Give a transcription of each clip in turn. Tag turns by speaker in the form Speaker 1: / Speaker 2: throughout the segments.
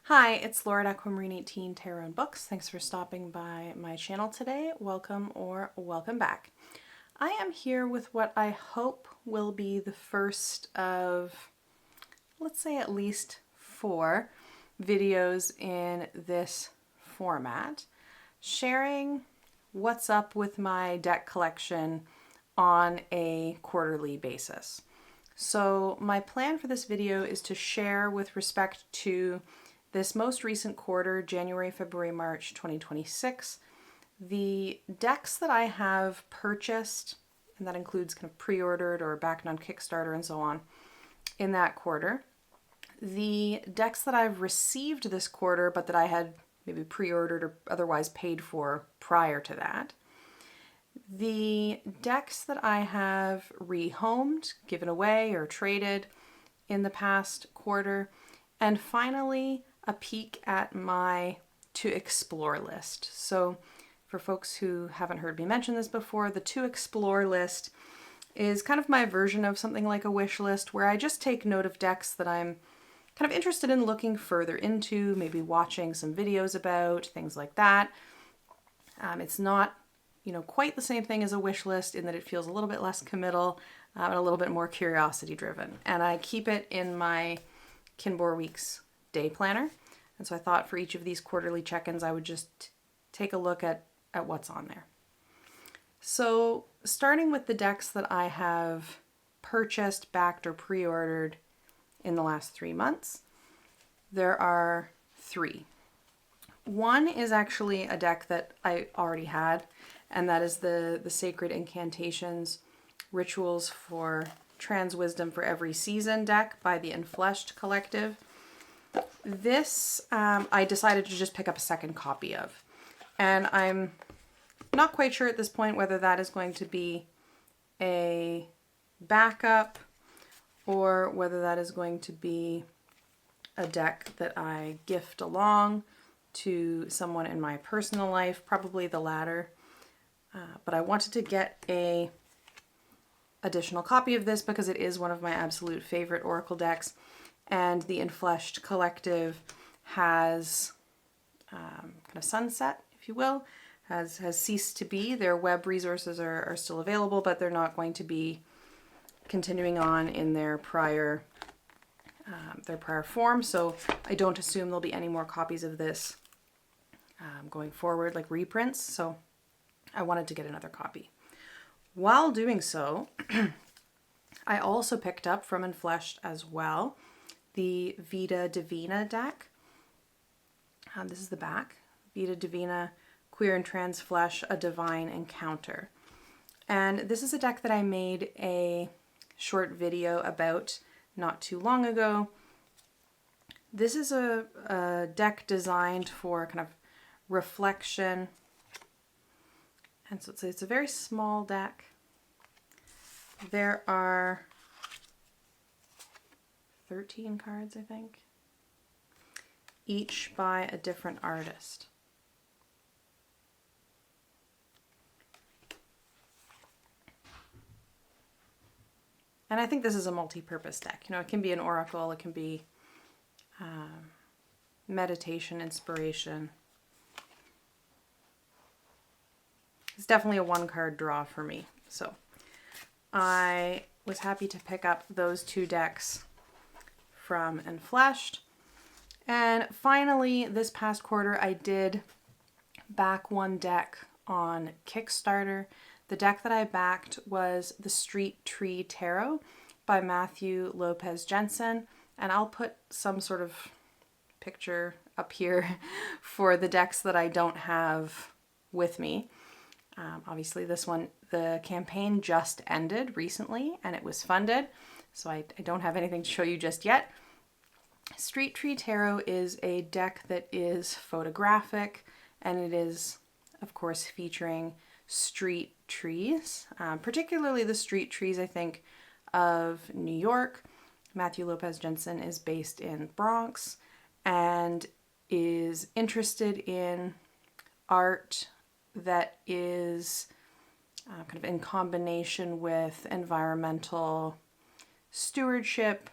Speaker 1: Hi, it's Laura at Aquamarine18 Tarot and Books. Thanks for stopping by my channel today. Welcome or welcome back. I am here with what I hope will be the first of, let's say, at least 4 videos in this format, sharing what's up with my deck collection on a quarterly basis. So my plan for this video is to share with respect to this most recent quarter, January, February, March 2026, the decks that I have purchased, and that includes kind of pre-ordered or backed on Kickstarter and so on, in that quarter. The decks that I've received this quarter, but that I had maybe pre-ordered or otherwise paid for prior to that. The decks that I have rehomed, given away, or traded in the past quarter. And finally, a peek at my to explore list. So for folks who haven't heard me mention this before, the to explore list is kind of my version of something like a wish list where I just take note of decks that I'm kind of interested in looking further into, maybe watching some videos about, things like that. It's not, quite the same thing as a wish list in that it feels a little bit less committal and a little bit more curiosity driven. And I keep it in my Kinbor Weeks day planner. And so I thought for each of these quarterly check-ins, I would just take a look at what's on there. So starting with the decks that I have purchased, backed, or pre-ordered in the last 3 months, there are 3. One is actually a deck that I already had, and that is the Sacred Incantations Rituals for Trans Wisdom for Every Season deck by the Enfleshed Collective. This I decided to just pick up a second copy of. And I'm not quite sure at this point whether that is going to be a backup or whether that is going to be a deck that I gift along to someone in my personal life, probably the latter. But I wanted to get a additional copy of this because it is one of my absolute favorite Oracle decks, and the Enfleshed Collective has kind of sunset, if you will, has ceased to be. Their web resources are still available, but they're not going to be continuing on in their prior form. So I don't assume there'll be any more copies of this going forward, like reprints. So I wanted to get another copy. While doing so, I also picked up from Enfleshed as well the Vita Divina deck. This is the back. Vita Divina, Queer and Trans Flesh, A Divine Encounter. And this is a deck that I made a short video about not too long ago. This is a deck designed for kind of reflection. And so it's a very small deck. There are 13 cards, I think, each by a different artist. And I think this is a multi-purpose deck. It can be an oracle, it can be meditation, inspiration. It's definitely a 1-card draw for me. So I was happy to pick up those 2 decks from Enfleshed. And finally, this past quarter, I did back one deck on Kickstarter. The deck that I backed was the Street Tree Tarot by Matthew Lopez Jensen. And I'll put some sort of picture up here for the decks that I don't have with me. Obviously this one, the campaign just ended recently and it was funded, so I don't have anything to show you just yet. Street Tree Tarot is a deck that is photographic, and it is, of course, featuring street trees, particularly the street trees, I think, of New York. Matthew Lopez Jensen is based in Bronx and is interested in art that is kind of in combination with environmental stewardship.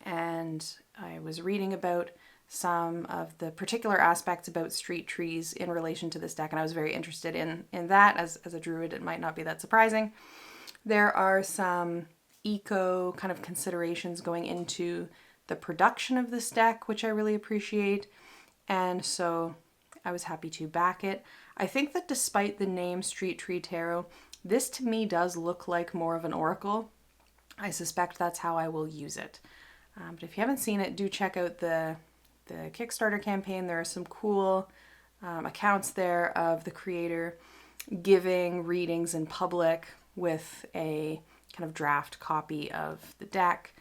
Speaker 1: And I was reading about some of the particular aspects about street trees in relation to this deck, and I was very interested in that. As a druid, it might not be that surprising. There are some eco kind of considerations going into the production of this deck, which I really appreciate, and so I was happy to back it. I think that despite the name Street Tree Tarot, this to me does look like more of an oracle. I suspect that's how I will use it. But if you haven't seen it, do check out the Kickstarter campaign. There are some cool accounts there of the creator giving readings in public with a kind of draft copy of the deck.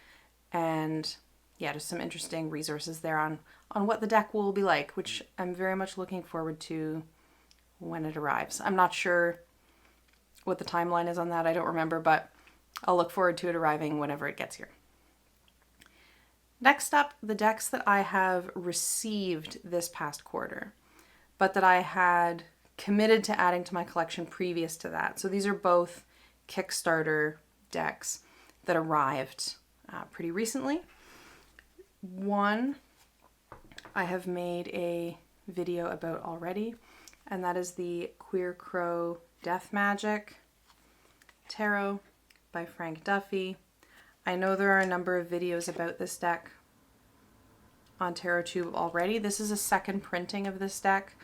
Speaker 1: And yeah, just some interesting resources there on what the deck will be like, which I'm very much looking forward to when it arrives. I'm not sure what the timeline is on that. I don't remember, but I'll look forward to it arriving whenever it gets here. Next up, the decks that I have received this past quarter, but that I had committed to adding to my collection previous to that. So these are both Kickstarter decks that arrived pretty recently. One I have made a video about already, and that is the Queer Crow Death Magic Tarot by Frank Duffy. I know there are a number of videos about this deck on TarotTube already. This is a second printing of this deck.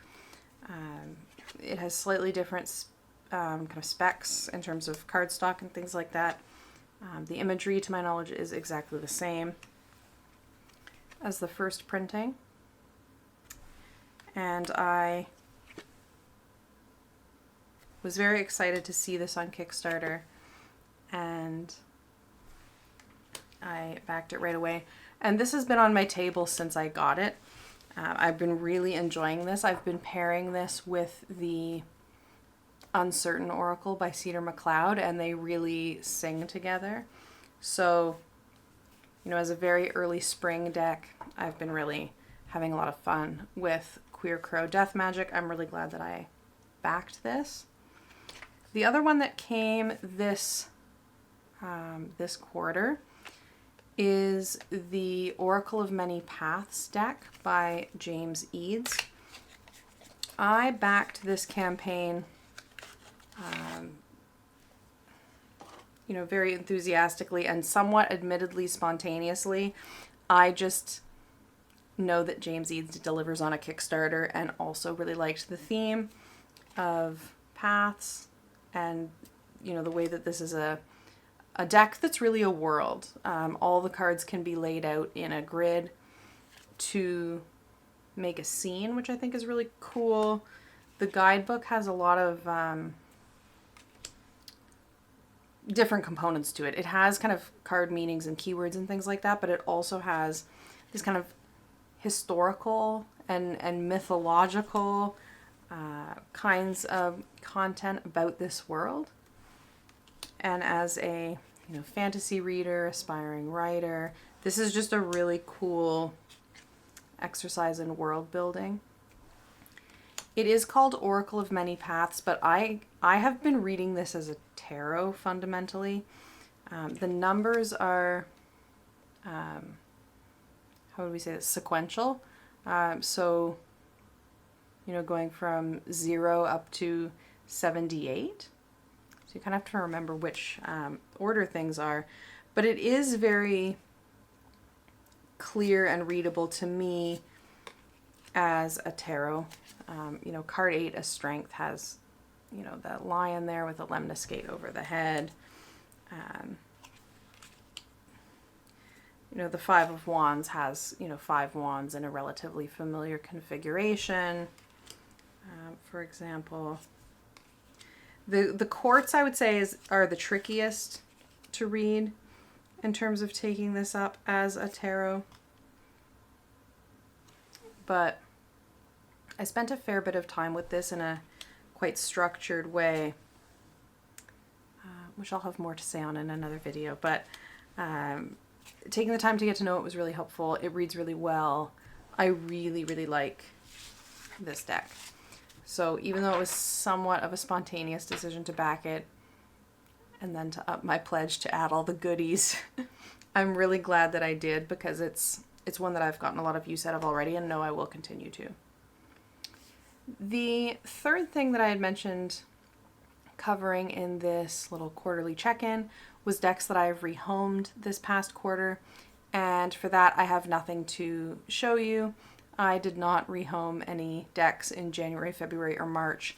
Speaker 1: It has slightly different kind of specs in terms of cardstock and things like that. The imagery, to my knowledge, is exactly the same as the first printing. And I was very excited to see this on Kickstarter, and I backed it right away. And this has been on my table since I got it. I've been really enjoying this. I've been pairing this with the Uncertain Oracle by Cedar McLeod, and they really sing together. So, you know, as a very early spring deck, I've been really having a lot of fun with Queer Crow Death Magic. I'm really glad that I backed this. The other one that came this quarter is the Oracle of Many Paths deck by James Eads. I backed this campaign, you know, very enthusiastically and somewhat admittedly spontaneously. I just know that James Eads delivers on a Kickstarter, and also really liked the theme of paths and, you know, the way that this is a deck that's really a world. All the cards can be laid out in a grid to make a scene, which I think is really cool. The guidebook has a lot of different components to it. It has kind of card meanings and keywords and things like that, but it also has this kind of historical and mythological kinds of content about this world. And as a, you know, fantasy reader, aspiring writer, this is just a really cool exercise in world building. It is called Oracle of Many Paths, but I have been reading this as a tarot fundamentally. The numbers are, how would we say this, sequential. So, you know, going from 0 up to 78. So you kind of have to remember which order things are. But it is very clear and readable to me as a tarot. You know, card 8 as Strength has, you know, that lion there with a lemniscate over the head. You know, the 5 of Wands has, you know, 5 wands in a relatively familiar configuration, for example. The quartz, I would say, are the trickiest to read in terms of taking this up as a tarot. But I spent a fair bit of time with this in a quite structured way, which I'll have more to say on in another video. But taking the time to get to know it was really helpful. It reads really well. I really, really like this deck. So even though it was somewhat of a spontaneous decision to back it and then to up my pledge to add all the goodies, I'm really glad that I did, because it's it's one that I've gotten a lot of use out of already and know I will continue to. The third thing that I had mentioned covering in this little quarterly check-in was decks that I've rehomed this past quarter, and for that I have nothing to show you. I did not rehome any decks in January, February, or March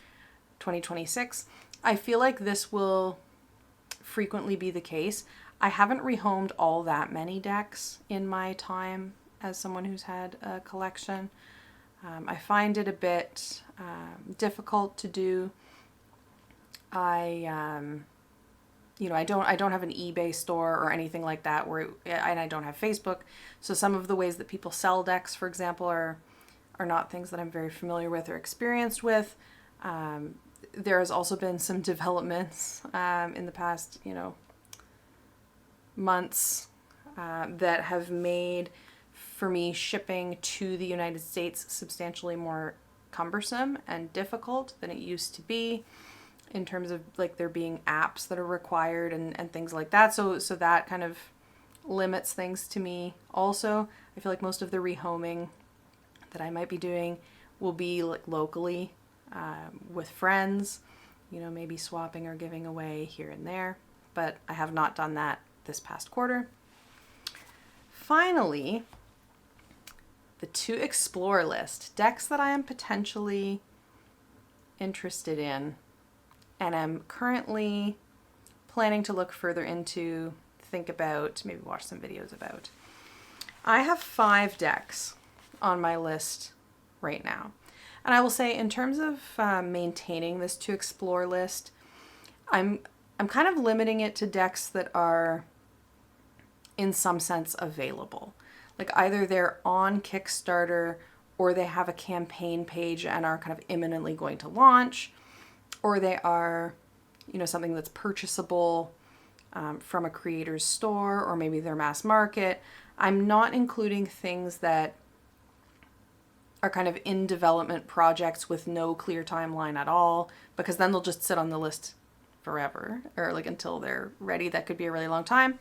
Speaker 1: 2026. I feel like this will frequently be the case. I haven't rehomed all that many decks in my time as someone who's had a collection. I find it a bit difficult to do. I don't have an eBay store or anything like that and I don't have Facebook. So some of the ways that people sell decks, for example, are not things that I'm very familiar with or experienced with. There has also been some developments in the past, months that have made, for me, shipping to the United States substantially more cumbersome and difficult than it used to be, in terms of like there being apps that are required and things like that. So that kind of limits things to me also. I feel like most of the rehoming that I might be doing will be like locally with friends, maybe swapping or giving away here and there, but I have not done that this past quarter. Finally, the to explore list, decks that I am potentially interested in and am currently planning to look further into, think about, maybe watch some videos about. I have 5 decks on my list right now. And I will say, in terms of maintaining this to explore list, I'm kind of limiting it to decks that are in some sense available. Like either they're on Kickstarter or they have a campaign page and are kind of imminently going to launch, or they are, something that's purchasable from a creator's store, or maybe they're mass market. I'm not including things that are kind of in development projects with no clear timeline at all, because then they'll just sit on the list forever, or like until they're ready. That could be a really long time.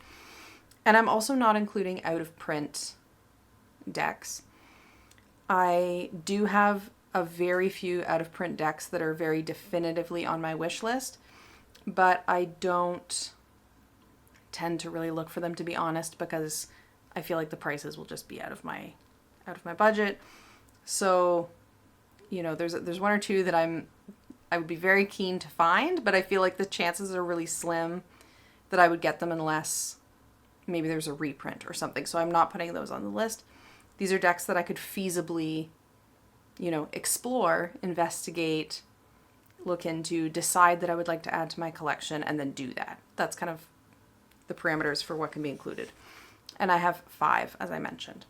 Speaker 1: And I'm also not including out of print decks. I do have a very few out of print decks that are very definitively on my wish list, but I don't tend to really look for them, to be honest, because I feel like the prices will just be out of my budget. So, there's one or two that I would be very keen to find, but I feel like the chances are really slim that I would get them unless maybe there's a reprint or something. So I'm not putting those on the list. These are decks that I could feasibly, explore, investigate, look into, decide that I would like to add to my collection, and then do that. That's kind of the parameters for what can be included. And I have 5, as I mentioned.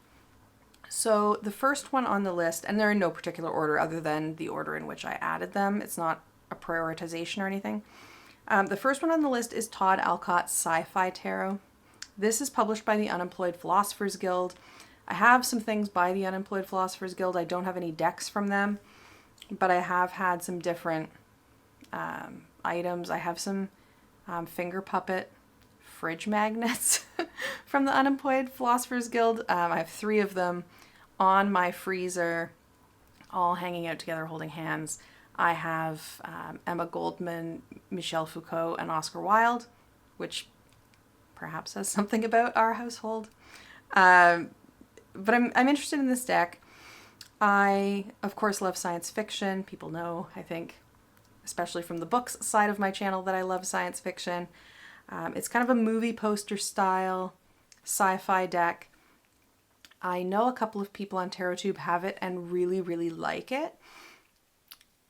Speaker 1: So the first one on the list, and they're in no particular order other than the order in which I added them. It's not a prioritization or anything. The first one on the list is Todd Alcott's Sci-Fi Tarot. This is published by the Unemployed Philosophers Guild. I have some things by the Unemployed Philosophers Guild. I don't have any decks from them, but I have had some different items. I have some finger puppet fridge magnets from the Unemployed Philosophers Guild. I have 3 of them on my freezer, all hanging out together, holding hands. I have Emma Goldman, Michel Foucault, and Oscar Wilde, which perhaps says something about our household. But I'm interested in this deck. I, of course, love science fiction. People know, I think, especially from the books side of my channel, that I love science fiction. It's kind of a movie poster style sci-fi deck. I know a couple of people on TarotTube have it and really, really like it.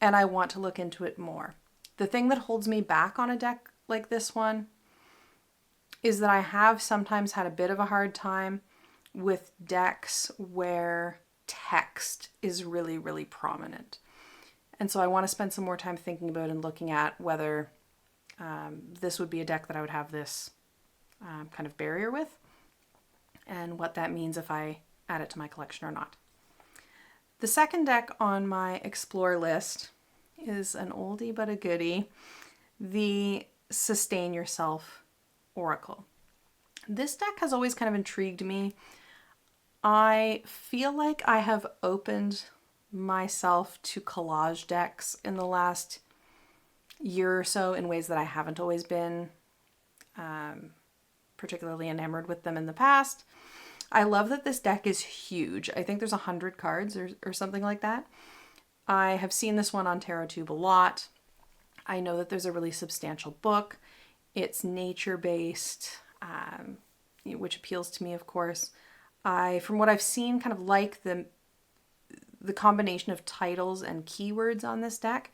Speaker 1: And I want to look into it more. The thing that holds me back on a deck like this one is that I have sometimes had a bit of a hard time with decks where text is really, really prominent. And so I want to spend some more time thinking about and looking at whether this would be a deck that I would have this kind of barrier with, and what that means if I add it to my collection or not. The second deck on my explore list is an oldie but a goodie, the Sustain Yourself Oracle. This deck has always kind of intrigued me. I feel like I have opened myself to collage decks in the last year or so in ways that I haven't always been particularly enamored with them in the past. I love that this deck is huge. I think there's 100 cards or something like that. I have seen this one on TarotTube a lot. I know that there's a really substantial book. It's nature-based, which appeals to me, of course. From what I've seen, kind of like the combination of titles and keywords on this deck,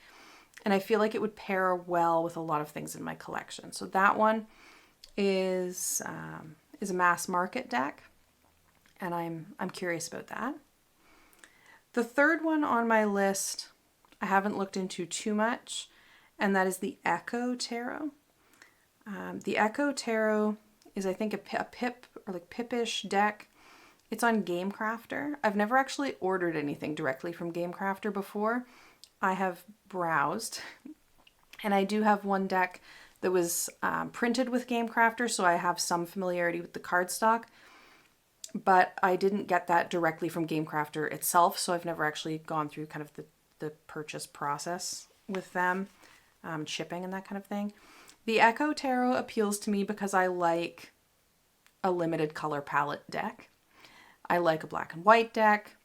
Speaker 1: and I feel like it would pair well with a lot of things in my collection. So that one is a mass market deck, and I'm curious about that. The third one on my list, I haven't looked into too much, and that is the Echo Tarot. The Echo Tarot is, I think, a pip or like pipish deck. It's on GameCrafter. I've never actually ordered anything directly from GameCrafter before. I have browsed, and I do have one deck that was printed with GameCrafter, so I have some familiarity with the cardstock, but I didn't get that directly from GameCrafter itself, so I've never actually gone through kind of the purchase process with them, shipping and that kind of thing. The Echo Tarot appeals to me because I like a limited color palette deck. I like a black and white deck,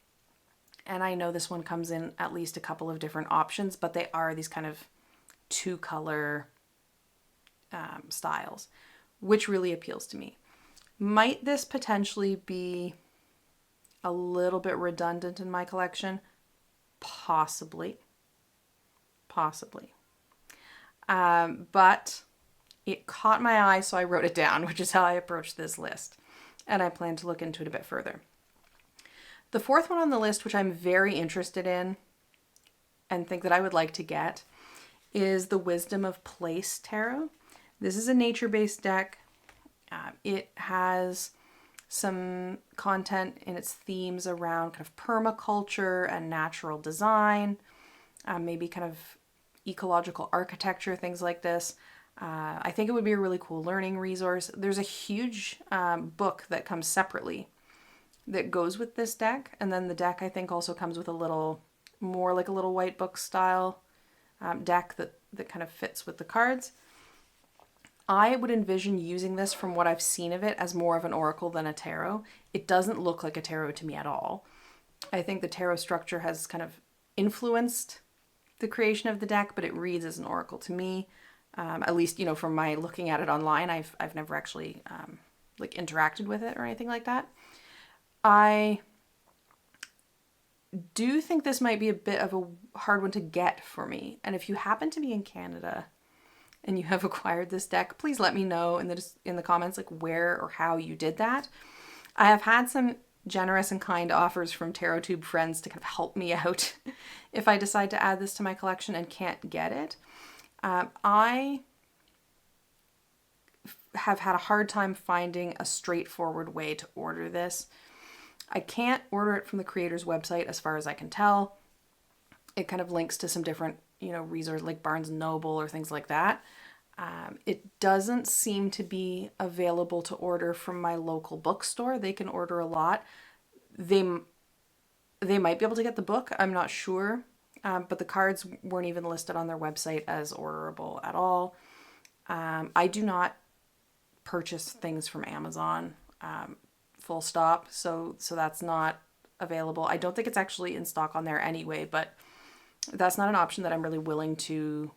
Speaker 1: and I know this one comes in at least a couple of different options, but they are these kind of two color styles, which really appeals to me. Might this potentially be a little bit redundant in my collection? Possibly. But it caught my eye, so I wrote it down, which is how I approached this list. And I plan to look into it a bit further. The fourth one on the list, which I'm very interested in and think that I would like to get, is the Wisdom of Place Tarot. This is a nature-based deck. It has some content in its themes around kind of permaculture and natural design, maybe kind of ecological architecture, things like this. I think it would be a really cool learning resource. There's a huge book that comes separately that goes with this deck, and then the deck I think also comes with a little more like a little white book style deck that kind of fits with the cards. I would envision using this, from what I've seen of it, as more of an oracle than a tarot. It doesn't look like a tarot to me at all. I think the tarot structure has kind of influenced the creation of the deck, but it reads as an oracle to me. At least, you know, from my looking at it online, I've never actually like interacted with it or anything like that. I do think this might be a bit of a hard one to get for me. And if you happen to be in Canada and you have acquired this deck, please let me know in the comments like where or how you did that. I have had some generous and kind offers from TarotTube friends to kind of help me out if I decide to add this to my collection and can't get it. I have had a hard time finding a straightforward way to order this. I can't order it from the creator's website as far as I can tell. It kind of links to some different, you know, resources like Barnes & Noble or things like that. It doesn't seem to be available to order from my local bookstore. They can order a lot. They might be able to get the book. I'm not sure. But the cards weren't even listed on their website as orderable at all. I do not purchase things from Amazon, full stop. So that's not available. I don't think it's actually in stock on there anyway, but that's not an option that I'm really willing to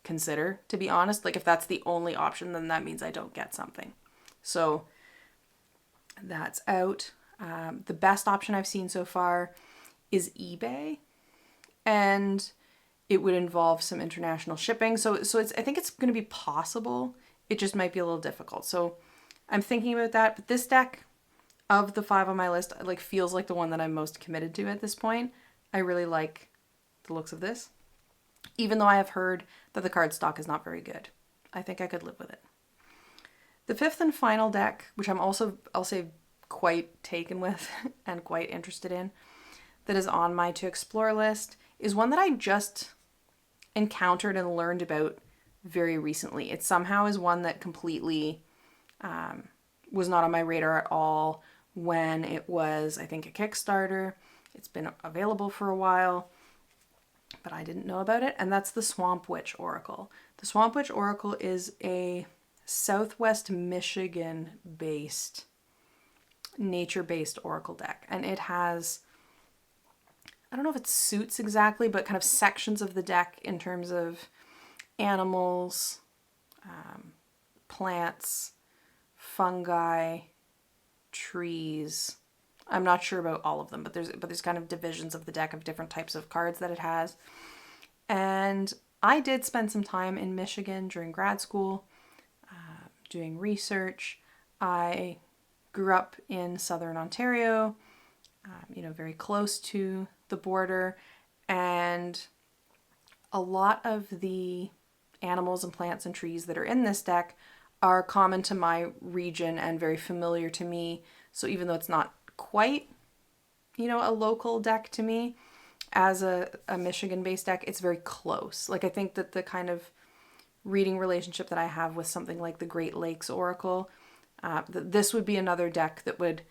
Speaker 1: consider, to be honest. Like if that's the only option, then that means I don't get something. So that's out. The best option I've seen so far is eBay, and it would involve some international shipping. So I think it's going to be possible. It just might be a little difficult. So I'm thinking about that. But this deck of the 5 on my list, like, feels like the one that I'm most committed to at this point. I really like the looks of this, even though I have heard that the cardstock is not very good. I think I could live with it. The 5th and final deck, which I'm also, I'll say, quite taken with and quite interested in, that is on my to explore list, is one that I just encountered and learned about very recently. It somehow is one that completely was not on my radar at all when it was, I think, a Kickstarter. It's been available for a while, but I didn't know about it. And that's the Swamp Witch Oracle. The Swamp Witch Oracle is a Southwest Michigan-based, nature-based oracle deck. And it has, I don't know if it suits exactly, but kind of sections of the deck in terms of animals, plants, fungi, trees. I'm not sure about all of them, but there's kind of divisions of the deck of different types of cards that it has. And I did spend some time in Michigan during grad school, doing research. I grew up in southern Ontario, very close to the border, and a lot of the animals and plants and trees that are in this deck are common to my region and very familiar to me. So even though it's not quite, a local deck to me, as a Michigan-based deck, it's very close. Like, I think that the kind of reading relationship that I have with something like the Great Lakes Oracle, this would be another deck that would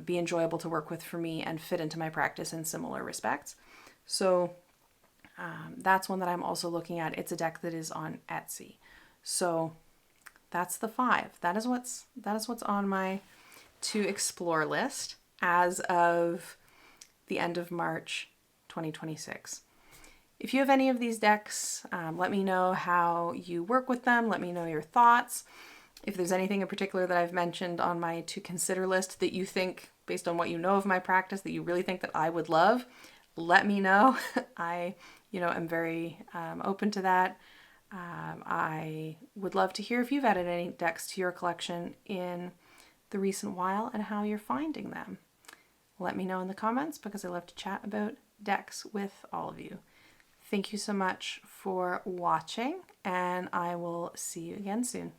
Speaker 1: be enjoyable to work with for me and fit into my practice in similar respects. So that's one that I'm also looking at. It's a deck that is on Etsy. So that's the 5. That is what's on my to explore list as of the end of March 2026. If you have any of these decks, let me know how you work with them. Let me know your thoughts. If there's anything in particular that I've mentioned on my to consider list that you think, based on what you know of my practice, that you really think that I would love, let me know. I, am very open to that. I would love to hear if you've added any decks to your collection in the recent while and how you're finding them. Let me know in the comments, because I love to chat about decks with all of you. Thank you so much for watching, and I will see you again soon.